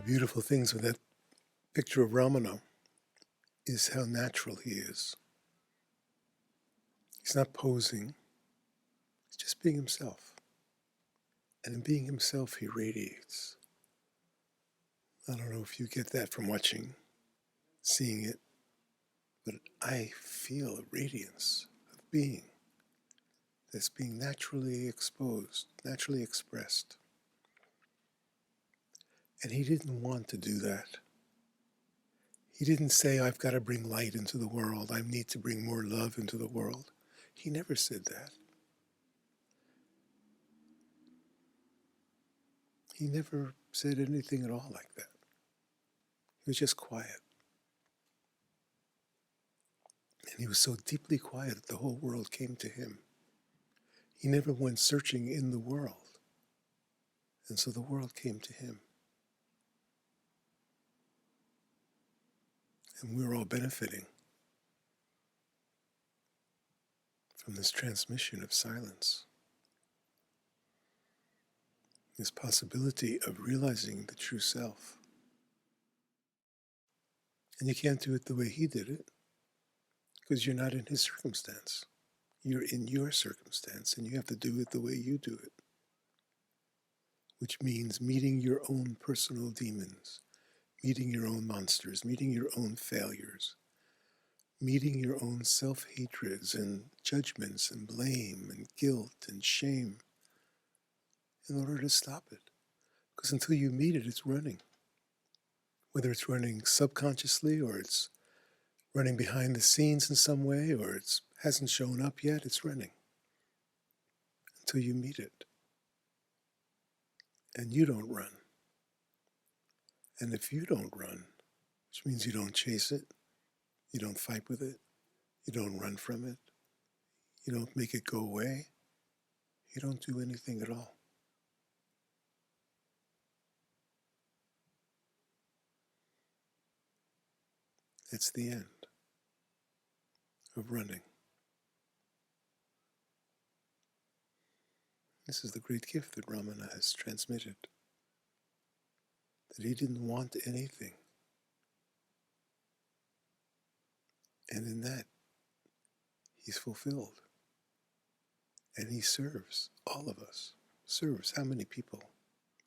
beautiful things with that picture of Ramana is how natural he is. He's not posing, he's just being himself. And in being himself, he radiates. I don't know if you get that from seeing it, but I feel a radiance of being that's being naturally exposed, naturally expressed. And he didn't want to do that. He didn't say, I've got to bring light into the world. I need to bring more love into the world. He never said that. He never said anything at all like that. He was just quiet. And he was so deeply quiet that the whole world came to him. He never went searching in the world. And so the world came to him. And we're all benefiting from this transmission of silence. This possibility of realizing the true self. And you can't do it the way he did it, because you're not in his circumstance. You're in your circumstance, and you have to do it the way you do it. Which means meeting your own personal demons, meeting your own monsters, meeting your own failures, meeting your own self-hatreds and judgments and blame and guilt and shame in order to stop it. Because until you meet it, it's running. Whether it's running subconsciously or it's running behind the scenes in some way or it hasn't shown up yet, it's running. Until you meet it. And you don't run. And if you don't run, which means you don't chase it, you don't fight with it, you don't run from it, you don't make it go away, you don't do anything at all. That's the end of running. This is the great gift that Ramana has transmitted. That he didn't want anything. And in that, he's fulfilled. And he serves all of us. Serves how many people?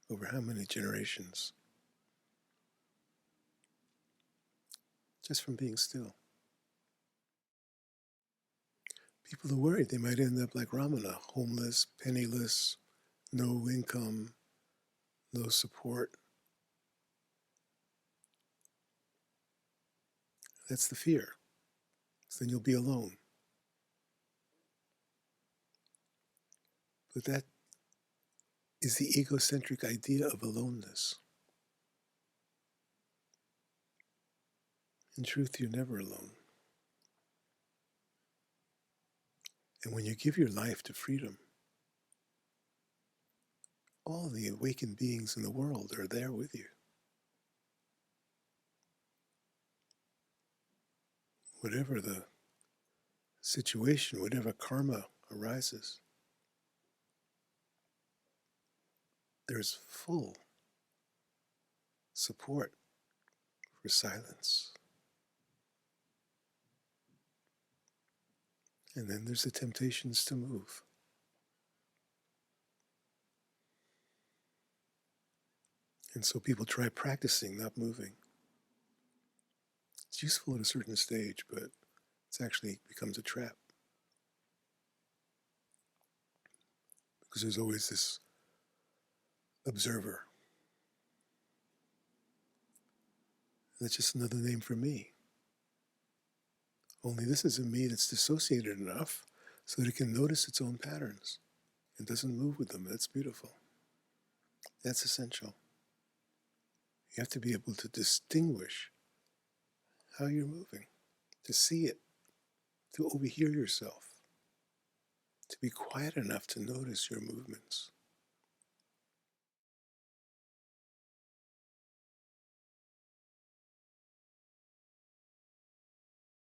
Over how many generations? Just from being still. People are worried they might end up like Ramana, homeless, penniless, no income, no support. That's the fear. So then you'll be alone. But that is the egocentric idea of aloneness. In truth, you're never alone. And when you give your life to freedom, all the awakened beings in the world are there with you. Whatever the situation, whatever karma arises, there's full support for silence. And then there's the temptations to move. And so people try practicing not moving. It's useful at a certain stage, but it actually becomes a trap. Because there's always this observer. That's just another name for me. Only this is a me that's dissociated enough so that it can notice its own patterns and doesn't move with them. That's beautiful. That's essential. You have to be able to distinguish how you're moving, to see it, to overhear yourself, to be quiet enough to notice your movements.